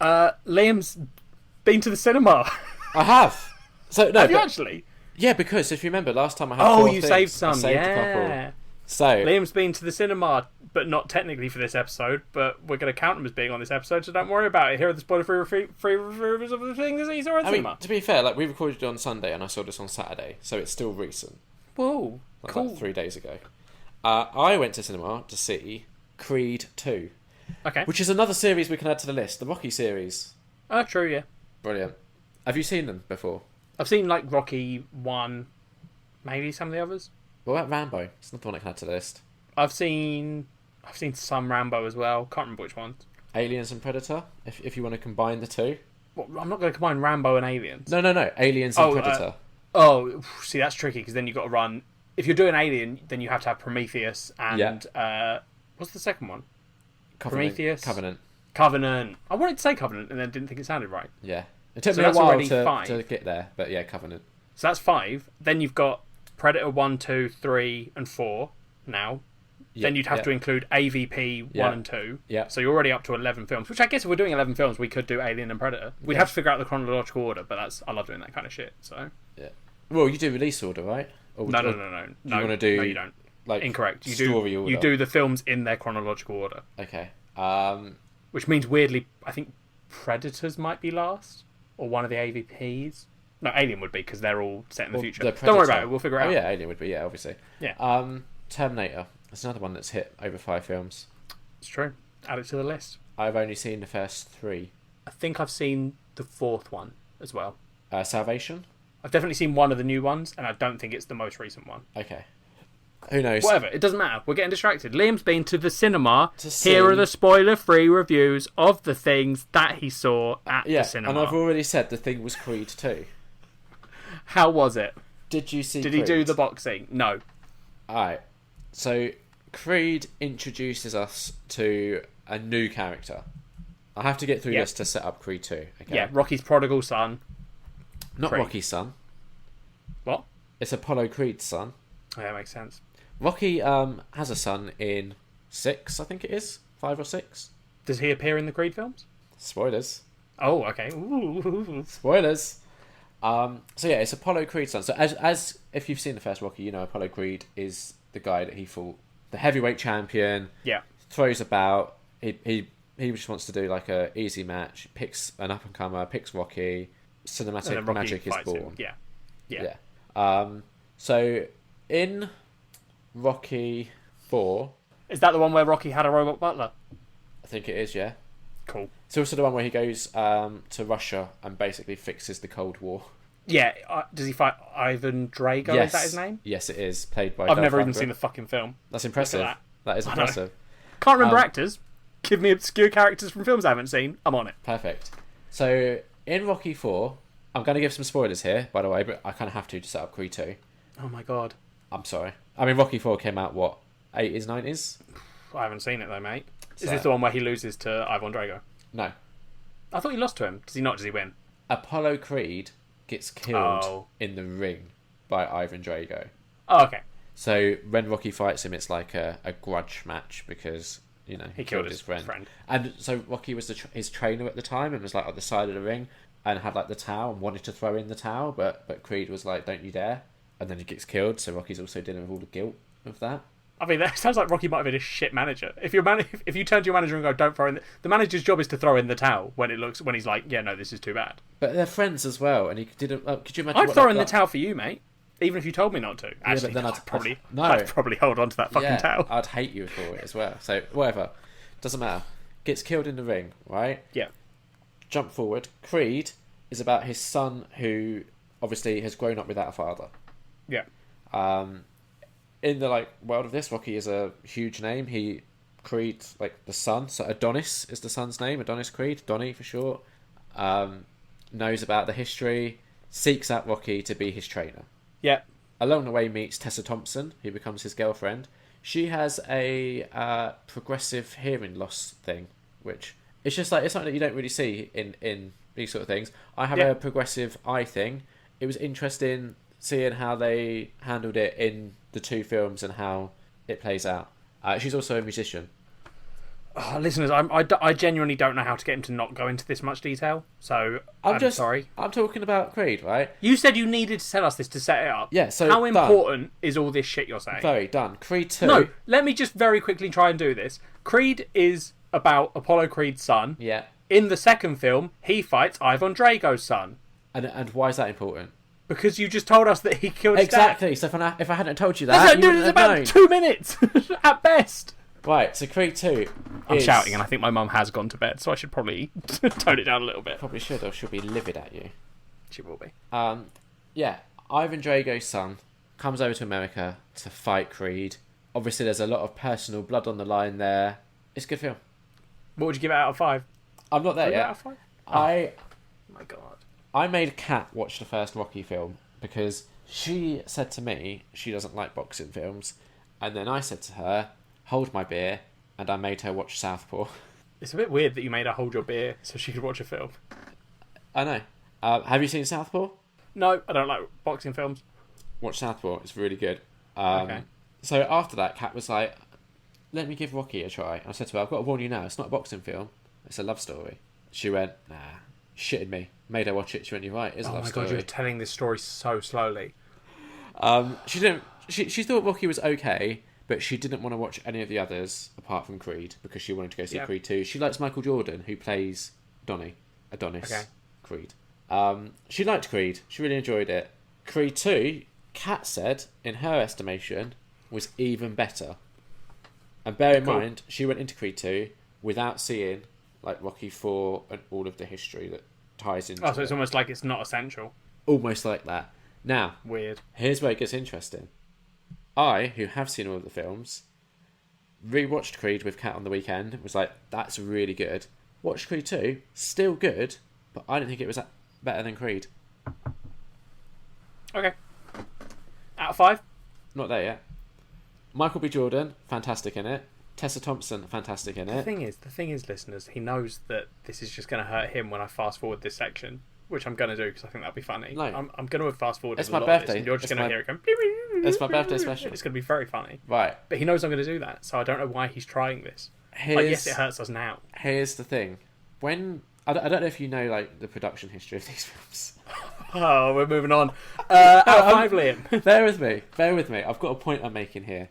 Liam's been to the cinema. I have. So no, Have you but actually? yeah, because if you remember last time I had Oh, four you things, saved I some. saved a Yeah. couple. So Liam's been to the cinema, but not technically for this episode. But we're going to count him as being on this episode, so don't worry about it. Here are the spoiler-free reviews of the things that he saw at the I mean, cinema. to be fair, like we recorded it on Sunday and I saw this on Saturday, so it's still recent. Whoa, That's cool. like 3 days ago. I went to cinema to see Creed 2, Okay. which is another series we can add to the list, the Rocky series. Oh, true. Yeah, Brilliant. Have you seen them before? I've seen like Rocky 1, maybe some of the others. What about Rambo? It's not the one I can add to the list. I've seen some Rambo as well. Can't remember which ones. Aliens and Predator, if you want to combine the two. Well, I'm not going to combine Rambo and Aliens. No. Aliens and Oh, Predator. See, that's tricky because then you've got to run. If you're doing Alien, then you have to have Prometheus and what's the second one? Prometheus. Covenant. I wanted to say Covenant and then didn't think it sounded right. Yeah. It took So me a that's while already to 5. get there, but yeah, Covenant. So that's 5. Then you've got Predator 1, 2, 3, and 4 now. Then you'd have to include AVP 1 and 2. Yeah. So you're already up to 11 films, which I guess if we're doing 11 films, we could do Alien and Predator. We'd have to figure out the chronological order, but I love doing that kind of shit. So Yeah. Well, you do release order, right? Or No. You want to do No, you don't. like Incorrect. story order? You do the films in their chronological order, Okay. which means weirdly, I think Predators might be last, or one of the AVPs. No, Alien would be because they're all set in the future. the Don't worry about Predator. it. We'll figure it Oh out. yeah, Alien would be, yeah, obviously. Yeah. Terminator. That's another one that's hit over 5 films. It's true. Add it to the list. I've only seen the first 3. I think I've seen the 4th one as well. Salvation. I've definitely seen one of the new ones, and I don't think it's the most recent one. Okay. Who knows? Whatever, it doesn't matter. We're getting distracted. Liam's been to the cinema. To see- Here are the spoiler-free reviews of the things that he saw at Yeah, the cinema. and I've already said the thing was Creed 2. How was it? Did you see Did Creed? he do the boxing? No. Alright. So, Creed introduces us to a new character. I have to get through Yeah. this to set up Creed 2. Okay? Yeah, Rocky's prodigal son. Not Creed. Rocky's son. What? It's Apollo Creed's son. Oh, that makes sense. Rocky has a son in 6, I think it is. 5 or 6. Does he appear in the Creed films? Spoilers. Oh, okay. Ooh. Spoilers. So yeah, it's Apollo Creed's son. So as if you've seen the first Rocky, you know Apollo Creed is the guy that he fought, the heavyweight champion. Yeah. Throws about. He just wants to do like a easy match. Picks an up and comer. Picks Rocky. And then Cinematic Rocky magic is fights him. born. Yeah. So in Rocky 4, Is that the one where Rocky had a robot butler? I think it is. Yeah. Cool. It's also the one where he goes to Russia and basically fixes the Cold War. Yeah. Does he fight Ivan Drago? Yes. Is that his name? Yes, it is. Played by I've Dolph never even Lundgren. seen the fucking film. That's impressive. Look at That is I know. impressive. Can't remember actors. Give me obscure characters from films I haven't seen. I'm on it. Perfect. So in Rocky 4, I'm going to give some spoilers here, by the way, but I kind of have to set up Creed 2. Oh my god. I'm sorry. I mean, Rocky 4 came out, what, 80s, 90s? I haven't seen it though, mate. Is So- this the one where he loses to Ivan Drago? No. I thought he lost to him. Does he not? Does he win? Apollo Creed gets killed Oh. in the ring by Ivan Drago. Oh, okay. So when Rocky fights him, it's like a grudge match because, you know, He killed his friend. And so Rocky was his trainer at the time and was like at the side of the ring and had like the towel and wanted to throw in the towel, but Creed was like, don't you dare. And then he gets killed, so Rocky's also dealing with all the guilt of that. I mean, that sounds like Rocky might have been a shit manager. If you turn to your manager and go, "Don't throw in," the manager's job is to throw in the towel when he's like, "Yeah, no, this is too bad." But they're friends as well, and he didn't. Could you imagine? I'd throw in the towel for you, mate. Even if you told me not to. Actually, but then I'd probably hold on to that fucking towel. I'd hate you for it as well. So whatever, doesn't matter. Gets killed in the ring, right? Yeah. Jump forward. Creed is about his son who obviously has grown up without a father. Yeah. In the world of this, Rocky is a huge name. Creed, the son, so Adonis is the son's name. Adonis Creed, Donnie for short. Knows about the history, seeks out Rocky to be his trainer. Yeah. Along the way, meets Tessa Thompson, who becomes his girlfriend. She has a progressive hearing loss thing, which it's just it's something that you don't really see in these sort of things. I have a progressive eye thing. It was interesting seeing how they handled it in the 2 films and how it plays out. She's also a musician. listeners, I genuinely don't know how to get him to not go into this much detail, so I'm sorry. I'm talking about Creed, right? You said you needed to tell us this to set it up. Yeah, so how important is all this shit you're saying? Very done. Creed 2... No, let me just very quickly try and do this. Creed is about Apollo Creed's son. Yeah. In the second film, he fights Ivan Drago's son. And why is that important? Because you just told us that he killed his dad. Exactly, so if I hadn't told you that, you wouldn't have about known. 2 minutes, at best. Right, so Creed 2 I'm shouting, and I think my mum has gone to bed, so I should probably tone it down a little bit. Probably should, or she'll be livid at you. She will be. Yeah, Ivan Drago's son comes over to America to fight Creed. Obviously, there's a lot of personal blood on the line there. It's a good film. What would you give it out of 5? I'm not there yet. Out of 5? Oh my God. I made Kat watch the first Rocky film because she said to me she doesn't like boxing films, and then I said to her, hold my beer, and I made her watch Southpaw. It's a bit weird that you made her hold your beer so she could watch a film. I know. Have you seen Southpaw? No, I don't like boxing films. Watch Southpaw, it's really good. Okay. So after that, Kat was like, let me give Rocky a try. I said to her, I've got to warn you now, it's not a boxing film, it's a love story. She went, nah, shitting me. Made her watch it, she went, you're right, it's a love story. Oh my God, you're telling this story so slowly. She thought Rocky was okay, but she didn't want to watch any of the others apart from Creed because she wanted to go see Creed 2. She likes Michael Jordan, who plays Adonis. Okay. Creed. She liked Creed. She really enjoyed it. Creed 2, Kat said, in her estimation, was even better. And bear in mind, she went into Creed 2 without seeing like Rocky 4 and all of the history that ties into it. Oh, so it's almost like it's not essential. Almost like that. Now, weird. Here's where it gets interesting. I, who have seen all of the films, rewatched Creed with Kat on the weekend. Was like, that's really good. Watched Creed 2, still good, but I didn't think it was better than Creed. Okay. Out of 5? Not there yet. Michael B. Jordan, fantastic in it. Tessa Thompson, fantastic in it. The thing is, listeners, he knows that this is just going to hurt him when I fast forward this section, which I'm going to do because I think that'll be funny. No. I'm going to fast forward. It's my birthday. And you're just going to hear it going. It's my birthday special. It's going to be very funny. Right. But he knows I'm going to do that, so I don't know why he's trying this. Yes, it hurts us now. Here's the thing. I don't know if you know like the production history of these films. Oh, we're moving on. Out of 5, Liam. Bear with me. I've got a point I'm making here.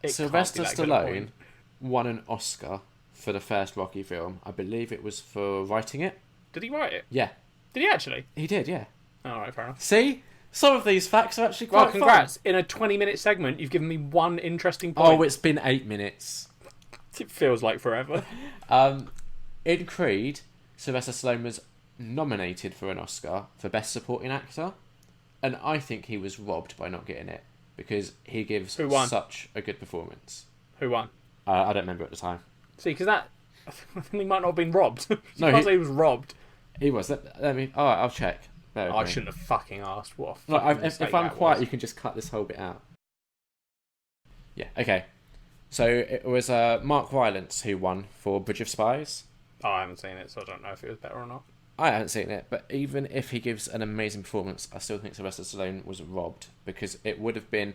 Sylvester Stallone won an Oscar for the first Rocky film. I believe it was for writing it. Did he write it? Yeah. Did he actually? He did, yeah. Alright, fair enough. See? Some of these facts are actually quite congrats. fun. In a 20-minute segment, you've given me one interesting point. Oh, it's been 8 minutes. It feels like forever. In Creed, Sylvester Stallone was nominated for an Oscar for Best Supporting Actor, and I think he was robbed by not getting it because he gives such a good performance. Who won? I don't remember at the time. See, because I think he might not have been robbed. No, can't say he was robbed. He was. Let me. All right, I'll check. I shouldn't have fucking asked. What? If I'm quiet, you can just cut this whole bit out. Yeah. Okay. So it was Mark Rylance who won for Bridge of Spies. Oh, I haven't seen it, so I don't know if it was better or not. I haven't seen it, but even if he gives an amazing performance, I still think Sylvester Stallone was robbed because it would have been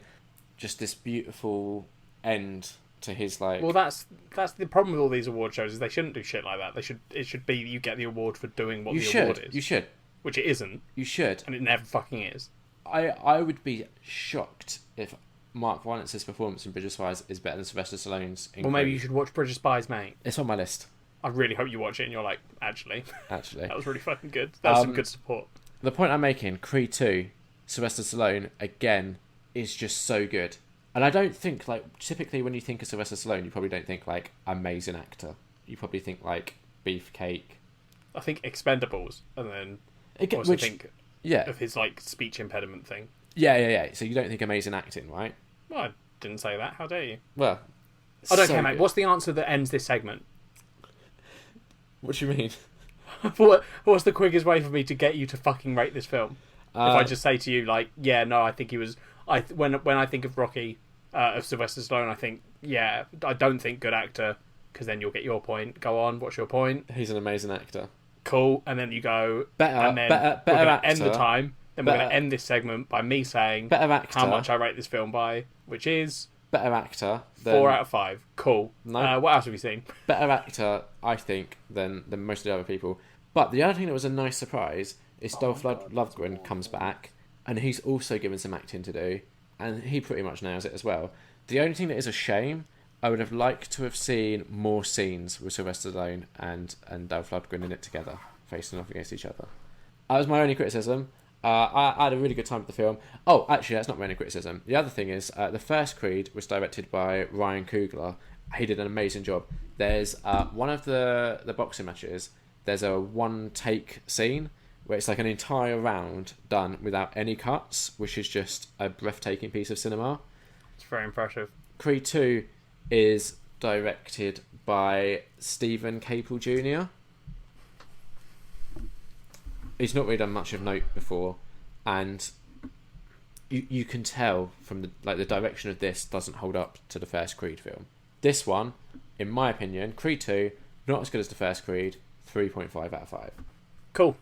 just this beautiful end to his like. Well, that's the problem with all these award shows is they shouldn't do shit like that. It should be you get the award for doing what award is. You should. Which it isn't. You should. And it never fucking is. I would be shocked if Mark Rylance's performance in Bridge of Spies is better than Sylvester Stallone's. Well, maybe you should watch Bridge of Spies, mate. It's on my list. I really hope you watch it and you're like, actually. That was really fucking good. That was some good support. The point I'm making, Creed 2, Sylvester Stallone, again, is just so good. And I don't think, like, typically when you think of Sylvester Stallone, you probably don't think, like, amazing actor. You probably think, like, Beefcake. I think Expendables, and then think of his, like, speech impediment thing. Yeah. So you don't think amazing acting, right? Well, I didn't say that. How dare you? Well, I don't care, mate. What's the answer that ends this segment? What do you mean? What's the quickest way for me to get you to fucking rate this film? If I just say to you, like, yeah, no, I think he was... When I think of Rocky, of Sylvester Stallone, I think, yeah, I don't think good actor, because then you'll get your point. Go on, what's your point? He's an amazing actor. Cool, and then you go... Better actor. End the time. Then we're going to end this segment by me saying better actor. how much I rate this film by, which is Better actor. 4 out of 5. Cool. No. What else have you seen? Better actor, I think, than most of the other people. But the other thing that was a nice surprise is Dolph Lundgren comes back, and he's also given some acting to do, and he pretty much nails it as well. The only thing that is a shame, I would have liked to have seen more scenes with Sylvester Stallone and Dolph Lundgren in it together, facing off against each other. That was my only criticism. I had a really good time with the film. Oh, actually, that's not my only criticism. The other thing is, the first Creed was directed by Ryan Coogler. He did an amazing job. There's one of the boxing matches, there's a one-take scene where it's like an entire round done without any cuts, which is just a breathtaking piece of cinema. It's very impressive. Creed 2 is directed by Stephen Caple Jr. He's not really done much of note before, and you can tell from the direction of this doesn't hold up to the first Creed film. This one, in my opinion, Creed 2, not as good as the first Creed, 3.5 out of 5. Cool.